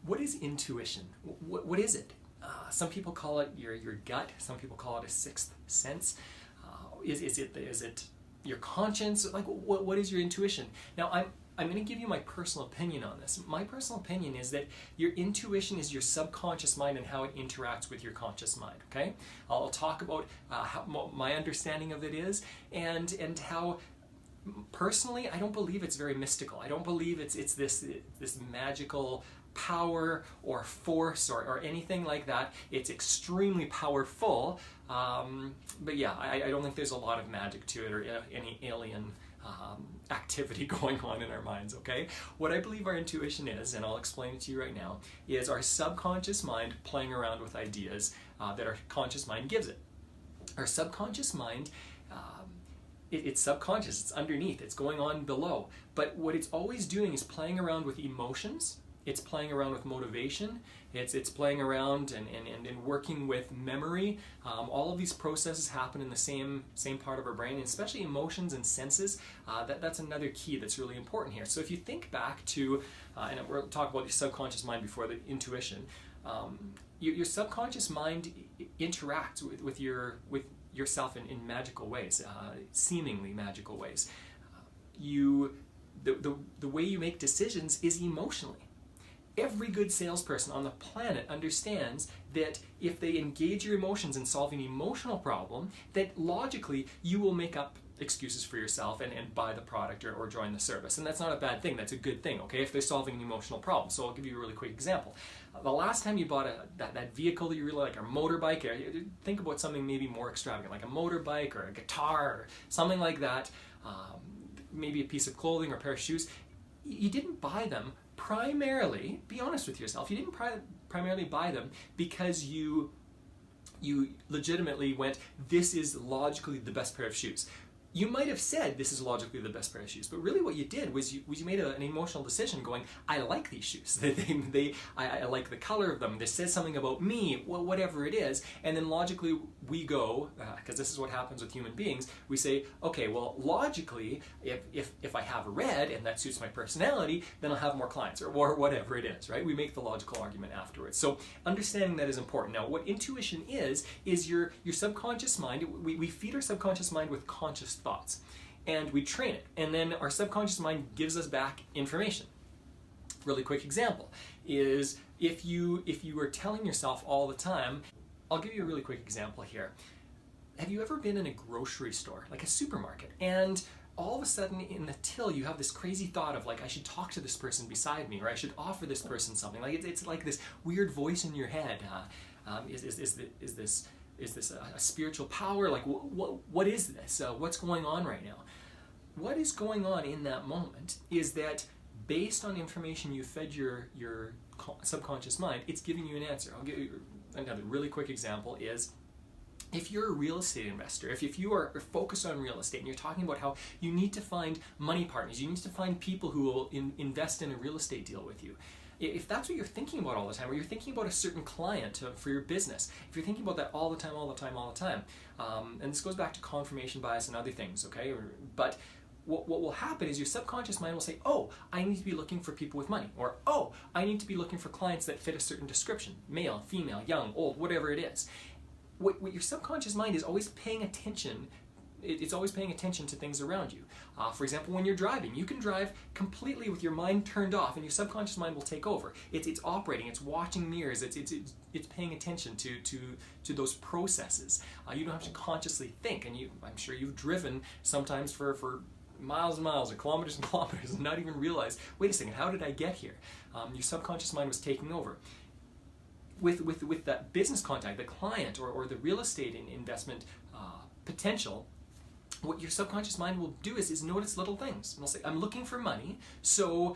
What is intuition? What is it? Some people call it your gut. Some people call it a sixth sense. Is it your conscience? Like, what is your intuition? Now, I'm going to give you my personal opinion on this. My personal opinion is that your intuition is your subconscious mind and how it interacts with your conscious mind. Okay, I'll talk about how my understanding of it is, and how. Personally, I don't believe it's very mystical. I don't believe it's this magical power or force or anything like that. It's extremely powerful, but yeah, I don't think there's a lot of magic to it or any alien activity going on in our minds, okay? What I believe our intuition is, and I'll explain it to you right now, is our subconscious mind playing around with ideas that our conscious mind gives it. Our subconscious mind, it's subconscious, it's underneath, it's going on below. But what it's always doing is playing around with emotions, it's playing around with motivation, it's playing around and working with memory. All of these processes happen in the same part of our brain, and especially emotions and senses. That's another key that's really important here. So if you think back to, and we'll talk about your subconscious mind before the intuition, your subconscious mind interacts with yourself in magical ways, seemingly magical ways. The way you make decisions is emotionally. Every good salesperson on the planet understands that if they engage your emotions in solving an emotional problem, that logically you will make up excuses for yourself and buy the product or join the service. And that's not a bad thing, that's a good thing, okay, if they're solving an emotional problem. So I'll give you a really quick example. The last time you bought that vehicle that you really like, a motorbike, think about something maybe more extravagant, like a motorbike or a guitar or something like that, maybe a piece of clothing or a pair of shoes. You didn't buy them primarily, be honest with yourself, you didn't primarily buy them because you legitimately went, this is logically the best pair of shoes. You might have said this is logically the best pair of shoes, but really what you did was you made an emotional decision going, I like these shoes. I like the color of them. This says something about me, well, whatever it is. And then logically we go, because this is what happens with human beings, we say, okay, well, logically, if I have red and that suits my personality, then I'll have more clients or whatever it is, right? We make the logical argument afterwards. So understanding that is important. Now, what intuition is your subconscious mind. We feed our subconscious mind with conscious thoughts, and we train it, and then our subconscious mind gives us back information. Really quick example is if you are telling yourself all the time, I'll give you a really quick example here. Have you ever been in a grocery store, like a supermarket, and all of a sudden in the till you have this crazy thought of like, I should talk to this person beside me, or I should offer this person something. Like it's like this weird voice in your head. Is this a spiritual power? Like, what is this? What's going on right now? What is going on in that moment is that based on information you fed your subconscious mind, it's giving you an answer. I'll give you another really quick example is, if you're a real estate investor, if you are focused on real estate and you're talking about how you need to find money partners, you need to find people who will invest in a real estate deal with you, if that's what you're thinking about all the time, or you're thinking about a certain client for your business, if you're thinking about that all the time, and this goes back to confirmation bias and other things, okay? But what will happen is your subconscious mind will say, oh, I need to be looking for people with money, or oh, I need to be looking for clients that fit a certain description, male, female, young, old, whatever it is. What your subconscious mind is always paying attention. It's always paying attention to things around you. For example, when you're driving, you can drive completely with your mind turned off, and your subconscious mind will take over. It's operating. It's watching mirrors. It's paying attention to those processes. You don't have to consciously think, and I'm sure you've driven sometimes for miles and miles, or kilometers and kilometers, and not even realize, wait a second, how did I get here? Your subconscious mind was taking over. With that business contact, the client, or the real estate investment potential, what your subconscious mind will do is notice little things. And it'll say, I'm looking for money, so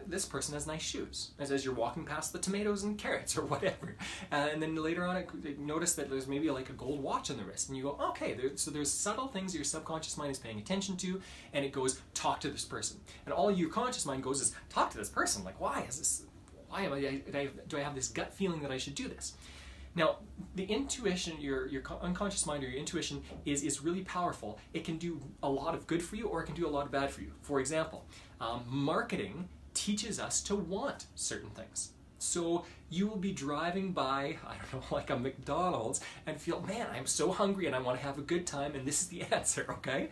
this person has nice shoes, as you're walking past the tomatoes and carrots or whatever. And then later on, notice that there's maybe like a gold watch on the wrist, and you go, okay, so there's subtle things that your subconscious mind is paying attention to, and it goes, talk to this person. And all your conscious mind goes is, talk to this person. Like, why is this? Do I have this gut feeling that I should do this? Now, the intuition, your unconscious mind or your intuition is really powerful. It can do a lot of good for you, or it can do a lot of bad for you. For example, marketing teaches us to want certain things. So you will be driving by, I don't know, like a McDonald's and feel, man, I'm so hungry and I want to have a good time, and this is the answer, okay?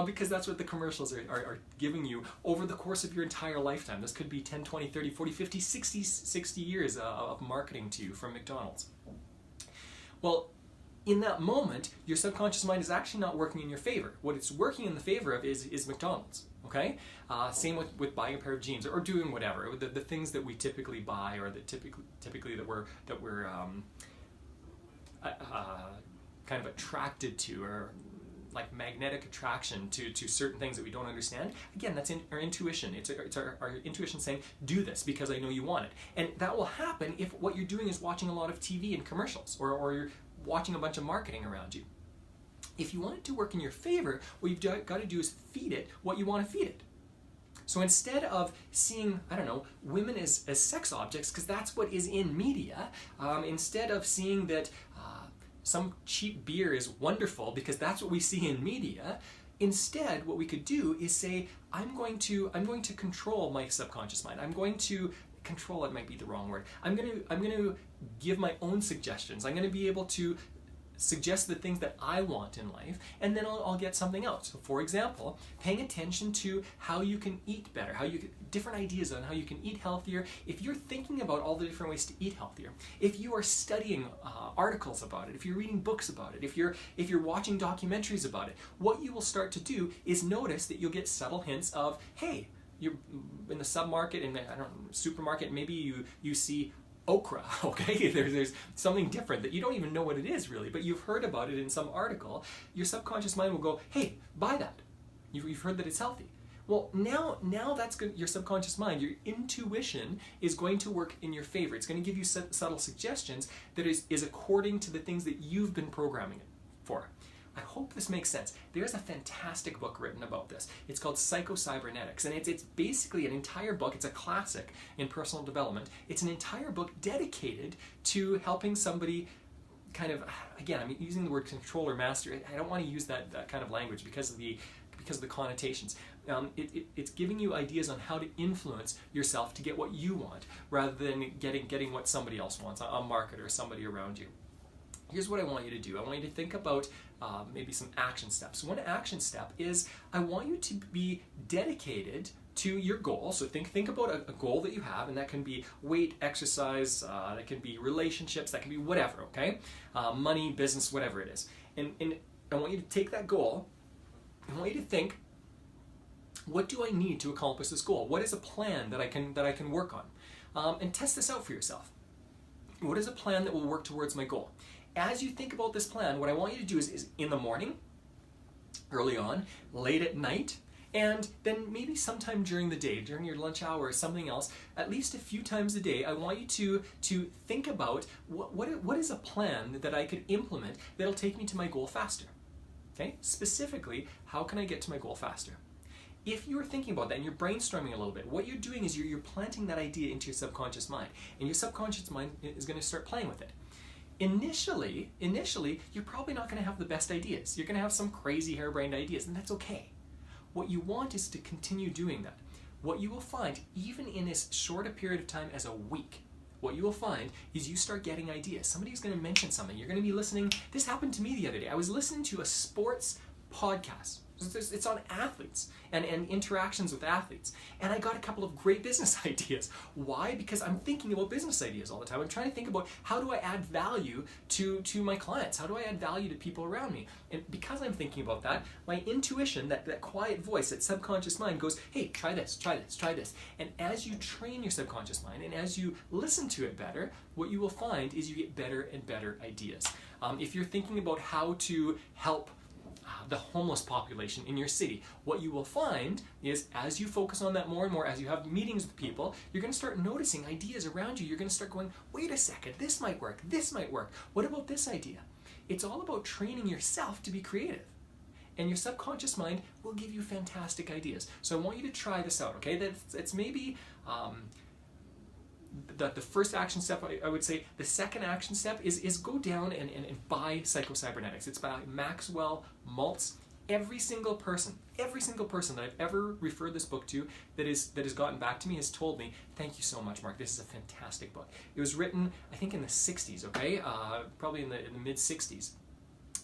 Because that's what the commercials are giving you over the course of your entire lifetime. This could be 10, 20, 30, 40, 50, 60 years of marketing to you from McDonald's. Well, in that moment, your subconscious mind is actually not working in your favor. What it's working in the favor of is McDonald's. Okay. Same with buying a pair of jeans or doing whatever. The things that we typically buy, or that typically that we're kind of attracted to, or like magnetic attraction to certain things that we don't understand. Again, that's in our intuition. It's our intuition saying, do this because I know you want it. And that will happen if what you're doing is watching a lot of TV and commercials, or you're watching a bunch of marketing around you. If you want it to work in your favor, what you've got to do is feed it what you want to feed it. So instead of seeing, I don't know, women as sex objects, because that's what is in media, instead of seeing that some cheap beer is wonderful because that's what we see in media, instead what we could do is say, I'm going to control my subconscious mind. I'm going to control, it might be the wrong word. I'm going to give my own suggestions. I'm going to be able to suggest the things that I want in life, and then I'll get something else. So for example, paying attention to how you can eat better, different ideas on how you can eat healthier. If you're thinking about all the different ways to eat healthier, if you are studying articles about it, if you're reading books about it, if you're watching documentaries about it, what you will start to do is notice that you'll get subtle hints of, hey, you're in the supermarket, maybe you see okra, okay? There's something different that you don't even know what it is really, but you've heard about it in some article. Your subconscious mind will go, hey, buy that. You've heard that it's healthy. Well, now that's good. Your subconscious mind, your intuition is going to work in your favor. It's going to give you subtle suggestions that is according to the things that you've been programming it for. I hope this makes sense. There's a fantastic book written about this. It's called Cybernetics, and it's basically an entire book. It's a classic in personal development. It's an entire book dedicated to helping somebody kind of, again, I'm using the word control or master. I don't want to use that kind of language because of the connotations. It's giving you ideas on how to influence yourself to get what you want, rather than getting what somebody else wants, a market or somebody around you. Here's what I want you to do. I want you to think about maybe some action steps. One action step is I want you to be dedicated to your goal. So think about a goal that you have, and that can be weight, exercise, that can be relationships, that can be whatever, okay? Money, business, whatever it is. And I want you to take that goal, I want you to think, what do I need to accomplish this goal? What is a plan that I can work on? And test this out for yourself. What is a plan that will work towards my goal? As you think about this plan, what I want you to do is in the morning, early on, late at night, and then maybe sometime during the day, during your lunch hour or something else, at least a few times a day, I want you to think about what is a plan that I could implement that'll take me to my goal faster. Okay? Specifically, how can I get to my goal faster? If you're thinking about that and you're brainstorming a little bit, what you're doing is you're planting that idea into your subconscious mind, and your subconscious mind is going to start playing with it. Initially, you're probably not going to have the best ideas. You're going to have some crazy harebrained ideas, and that's okay. What you want is to continue doing that. What you will find, even in as short a period of time as a week, what you will find is you start getting ideas. Somebody's going to mention something. You're going to be listening. This happened to me the other day. I was listening to a sports podcast. It's on athletes and interactions with athletes. And I got a couple of great business ideas. Why? Because I'm thinking about business ideas all the time. I'm trying to think about how do I add value to my clients? How do I add value to people around me? And because I'm thinking about that, my intuition, that quiet voice, that subconscious mind goes, hey, try this, try this, try this. And as you train your subconscious mind and as you listen to it better, what you will find is you get better and better ideas. If you're thinking about how to help the homeless population in your city, what you will find is as you focus on that more and more, as you have meetings with people, you're going to start noticing ideas around you. You're going to start going, wait a second, this might work, what about this idea? It's all about training yourself to be creative, and your subconscious mind will give you fantastic ideas. So I want you to try this out, okay? That's maybe the first action step, I would say. The second action step is go down and buy Cybernetics. It's by Maxwell Maltz. every single person that I've ever referred this book to that has gotten back to me has told me, thank you so much, Mark, this is a fantastic book. It was written, I think, in the 60s, okay? Probably in the mid-60s.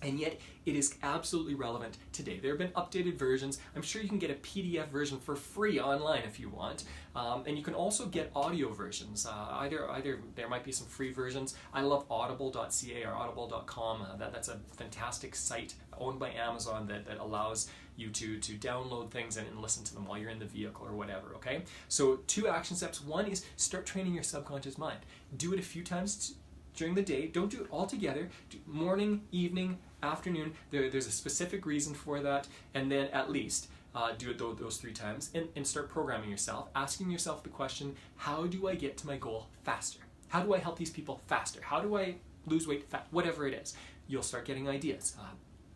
And yet, it is absolutely relevant today. There have been updated versions. I'm sure you can get a PDF version for free online if you want. And you can also get audio versions. Either there might be some free versions. I love audible.ca or audible.com. That's a fantastic site owned by Amazon that allows you to download things and listen to them while you're in the vehicle or whatever, okay? So 2 action steps. One is start training your subconscious mind. Do it a few times during the day. Don't do it all together. Do morning, evening, afternoon. There's a specific reason for that, and then at least do it those 3 times, and start programming yourself, asking yourself the question, how do I get to my goal faster? How do I help these people faster? How do I lose weight fast? Whatever it is, you'll start getting ideas.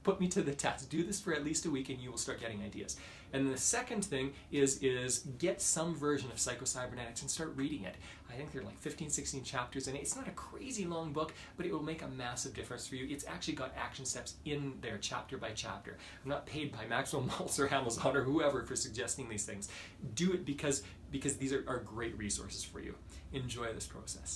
Put me to the test. Do this for at least a week and you will start getting ideas. And the second thing is get some version of Psycho-Cybernetics and start reading it. I think there are like 15, 16 chapters in it. It's not a crazy long book, but it will make a massive difference for you. It's actually got action steps in there chapter by chapter. I'm not paid by Maxwell Maltz or Amazon or whoever for suggesting these things. Do it because these are great resources for you. Enjoy this process.